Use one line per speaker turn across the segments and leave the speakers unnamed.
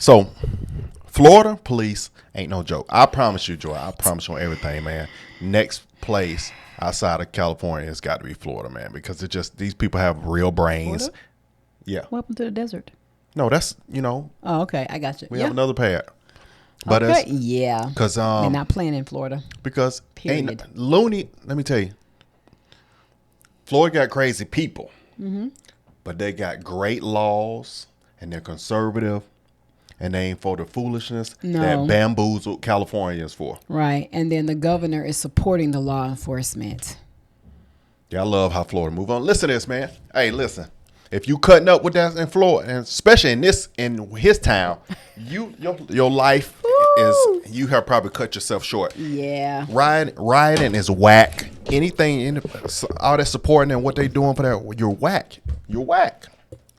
So, Florida police ain't no joke. I promise you, Joy. I promise you on everything, man. Next place outside of California has got to be Florida, man, because it just these people have real brains.
Florida?
Yeah.
What happened to the desert?
No, that's
Oh, okay, I got you.
we have another pad. But
okay, yeah,
because
they're not playing in Florida.
Because
Period.
ain't loony. Let me tell you, Florida got crazy people, but they got great laws and they're conservative. And they ain't for the foolishness that bamboozled California is for.
Right. And then the governor is supporting the law enforcement.
Yeah, I love how Florida move on. Listen to this, man. Hey, listen. If you cutting up with that in Florida, and especially in his town, your life is, you have probably cut yourself short.
Yeah.
Rioting is whack. Anything, all that supporting and what they doing for that, you're whack. You're whack.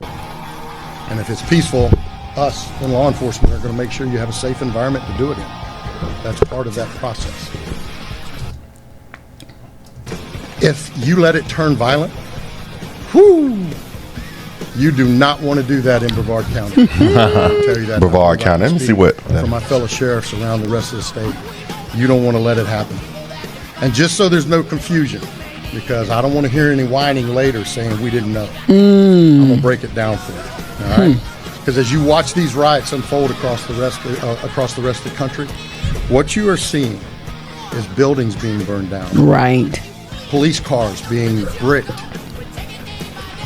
And if it's peaceful, us in law enforcement are going to make sure you have a safe environment to do it in. That's part of that process. If you let it turn violent, you do not want to do that in Brevard County. I'll tell you that.
Brevard County. Let me see what.
For my fellow sheriffs around the rest of the state, you don't want to let it happen. And just so there's no confusion, because I don't want to hear any whining later saying we didn't know. I'm going to break it down for you. All right? Because as you watch these riots unfold across the rest of the country, what you are seeing is buildings being burned down.
Right.
Police cars being bricked,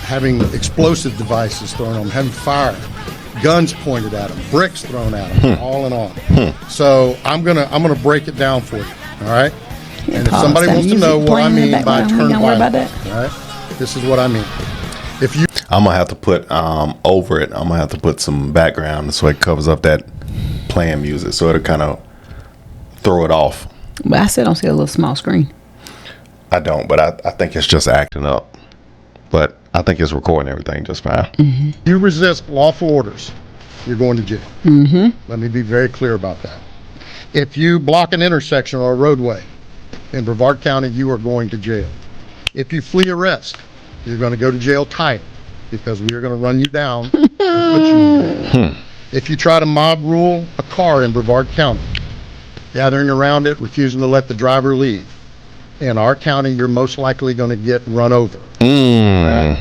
having explosive devices thrown on them, having fire, guns pointed at them, bricks thrown at them, all in all. So I'm gonna break it down for you. All right. And if somebody wants to know what I mean by turn violent, all right, this is what I mean. If you
I'm gonna have to put over it. I'm gonna have to put some background so it covers up that playing music, so it'll kind of throw it off.
But I still don't see a little small screen.
I don't, but I think it's just acting up. But I think it's recording everything just fine.
You resist lawful orders, you're going to jail. Let me be very clear about that. If you block an intersection or a roadway in Brevard County, you are going to jail. If you flee arrest, you're going to go to jail tight, because we are going to run you down and put you in jail. If you try to mob rule a car in Brevard County, gathering around it, refusing to let the driver leave, in our county, you're most likely going to get run over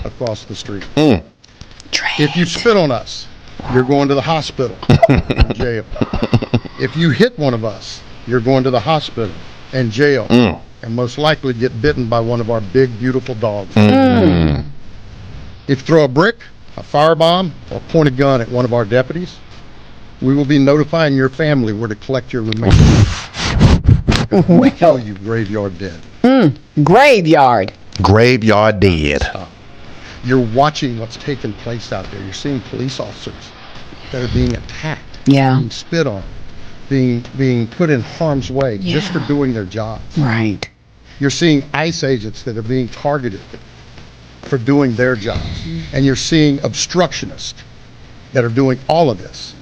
across the street. If you spit on us, you're going to the hospital and jail. If you hit one of us, you're going to the hospital and jail, and most likely get bitten by one of our big, beautiful dogs. If you throw a brick, a firebomb, or point a gun at one of our deputies, we will be notifying your family where to collect your remains. We kill you graveyard dead.
Graveyard.
Graveyard dead.
You're watching what's taking place out there. You're seeing police officers that are being attacked, being spit on, being put in harm's way just for doing their job.
Right.
You're seeing ICE agents that are being targeted for doing their jobs. And you're seeing obstructionists that are doing all of this,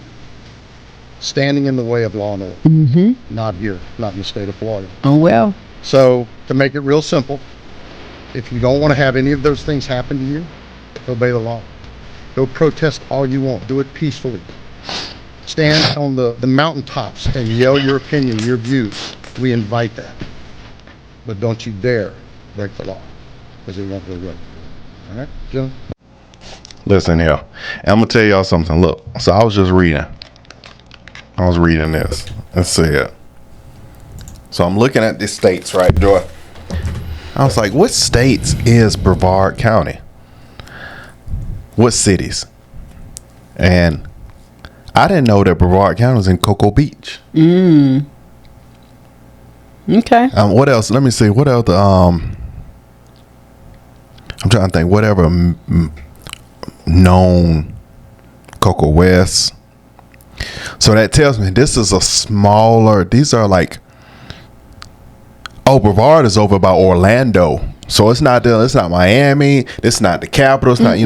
standing in the way of law and order. Not here, not in the state of Florida.
Oh, well.
So, to make it real simple, if you don't want to have any of those things happen to you, obey the law. Go protest all you want. Do it peacefully. Stand on the mountaintops and yell your opinion, your views. We invite that. But don't you dare break the law, because it won't go right. All right, Jim?
Listen here. I'm going to tell y'all something. Look, so I was just reading. I was reading this. Let's see it. So I'm looking at the states, right, Joy? I was like, what states is Brevard County? What cities? And I didn't know that Brevard County was in Cocoa Beach.
Okay.
What else? Let me see. What else? I'm trying to think. Whatever known Cocoa West. So that tells me this is a smaller. These are like. Oh, Brevard is over by Orlando. So it's not Miami. It's not the capital. It's not,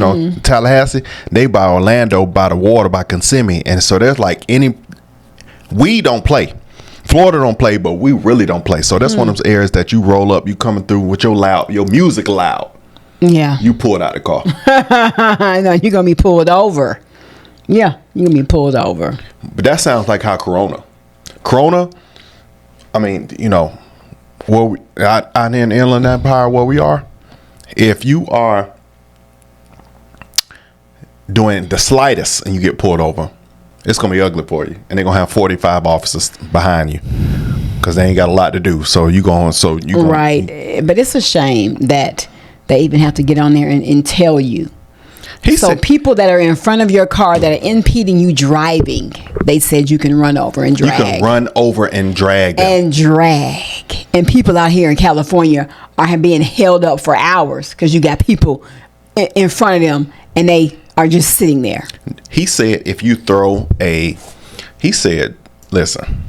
Tallahassee. They by Orlando, by the water, by Kissimmee. And so there's like we don't play. Florida don't play, but we really don't play. So that's one of those areas that you roll up, you coming through with your music loud.
Yeah.
You pull it out of the car.
I know you're going to be pulled over. Yeah, you can be pulled over.
But that sounds like how Corona, I mean, where we, out in the Inland Empire where we are, if you are doing the slightest and you get pulled over, it's going to be ugly for you. And they're going to have 45 officers behind you because they ain't got a lot to do. So you going,
right. But it's a shame that they even have to get on there and tell you. People that are in front of your car that are impeding you driving, they said you can run over and drag.
You can run over and drag them.
And people out here in California are being held up for hours because you got people in front of them and they are just sitting there.
He said if you throw listen.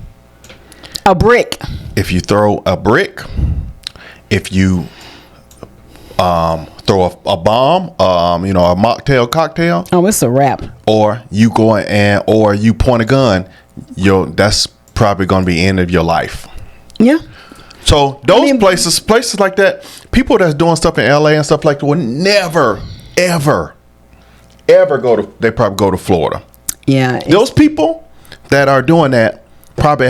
A brick.
If you throw a brick, if you throw a bomb, a mocktail cocktail.
Oh, it's a wrap.
Or you go or you point a gun, that's probably going to be the end of your life.
Yeah.
So those places like that, people that's doing stuff in LA and stuff like that would never, ever they probably go to Florida.
Yeah.
Those people that are doing that probably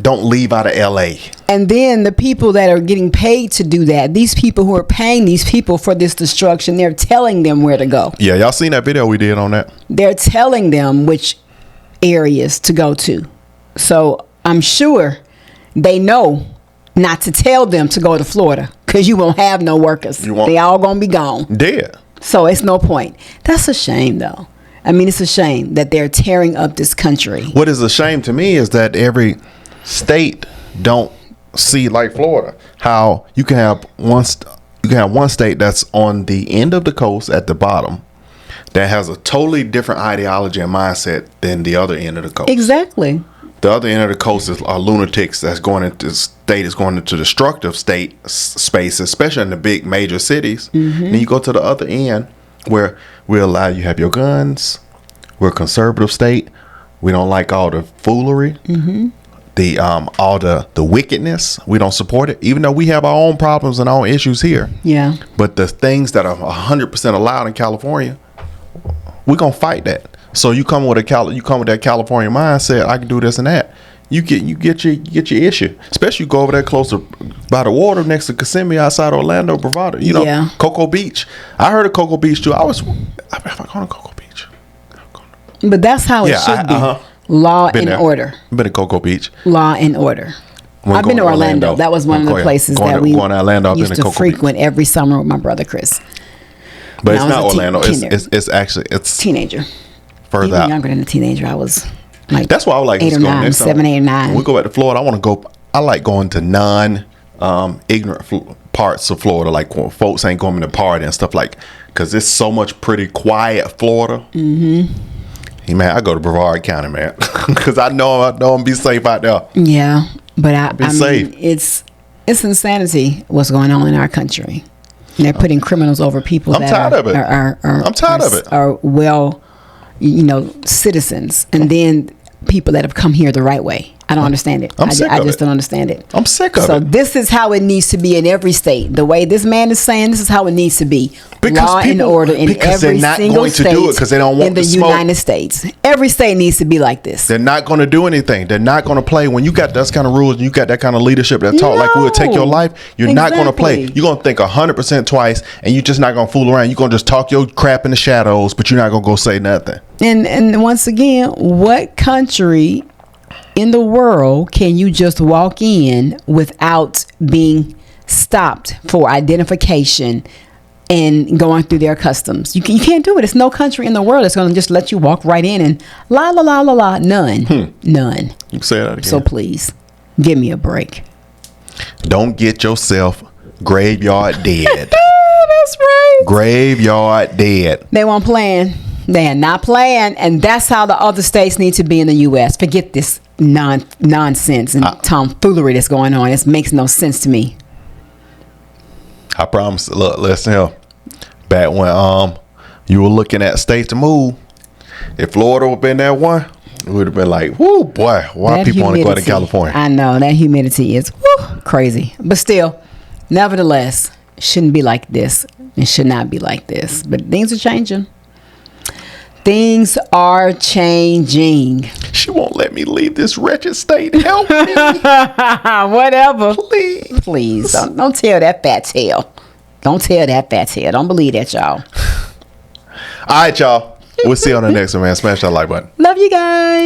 don't leave out of LA.
And then the people that are getting paid to do that, these people who are paying these people for this destruction, they're telling them where to go.
Yeah, y'all seen that video we did on that?
They're telling them which areas to go to. So I'm sure they know not to tell them to go to Florida because you won't have no workers. They all going to be gone.
Dead.
So it's no point. That's a shame, though. I mean, it's a shame that they're tearing up this country.
What is a shame to me is that every state don't see like Florida, how you can have one state that's on the end of the coast at the bottom that has a totally different ideology and mindset than the other end of the coast.
Exactly.
The other end of the coast are lunatics that's going into destructive space, especially in the big major cities. Mm-hmm. And you go to the other end where we allow you to have your guns. We're a conservative state. We don't like all the foolery. Mm-hmm. All the wickedness. We don't support it, even though we have our own problems and our own issues here.
Yeah.
But the things that are 100% allowed in California, we're gonna fight that. So you come with that California mindset. I can do this and that. You get your issue. Especially you go over there closer by the water next to Kissimmee outside Orlando, Bravado.
Yeah.
Cocoa Beach. I heard of Cocoa Beach too. Have I gone to Cocoa Beach?
But that's how it should be. Uh-huh. Law and order.
I've been to Cocoa Beach.
Law and order. I've been to Orlando. That was one of the places that we used to frequent every summer with my brother Chris.
But it's not Orlando. It's actually
teenager.
Further
even
out.
Younger than a teenager. I was like
that's why I would like
8 or 9, 7, 8, 9.
When we go back to Florida, I like going to ignorant parts of Florida, like when folks ain't going to party and stuff because it's so much pretty quiet Florida. Mm-hmm. Hey, man, I go to Brevard County, man, because I know I'm be safe out there.
Yeah, but I mean, it's insanity what's going on in our country. And they're putting criminals over people
I'm tired of it.
Are well, citizens, and then people that have come here the right way. I don't understand it. I just don't understand it.
I'm sick of it.
So this is how it needs to be in every state. The way this man is saying, this is how it needs to be. Law and order in every single state
do it because they don't want
in the United States. Every state needs to be like this.
They're not going to do anything. They're not going to play. When you got those kind of rules and you got that kind of leadership that talk like we'll take your life, you're not going to play. You're going to think 100% twice, and you're just not going to fool around. You're going to just talk your crap in the shadows, but you're not going to go say nothing.
And once again, what country in the world can you just walk in without being stopped for identification and going through their customs? You can't do it. There's no country in the world that's going to just let you walk right in and la la la la la. None. None.
You say that again.
So please, give me a break.
Don't get yourself graveyard dead.
That's right.
Graveyard dead.
They weren't playing. They are not playing, and that's how the other states need to be in the U.S. Forget this nonsense and tomfoolery that's going on. It makes no sense to me.
I promise. Look, listen here. Back when you were looking at states to move, if Florida would have been that one, it would have been like, whoo, boy, why people want to go out to California?
I know that humidity is crazy, but still, nevertheless, shouldn't be like this. It should not be like this. But things are changing. Things are changing.
She won't let me leave this wretched state. Help me.
Whatever.
Please.
Please. Don't tell that fat tail. Don't tell that fat tail. Don't believe that, y'all.
All right, y'all. We'll see you on the next one, man. Smash that like button.
Love you guys.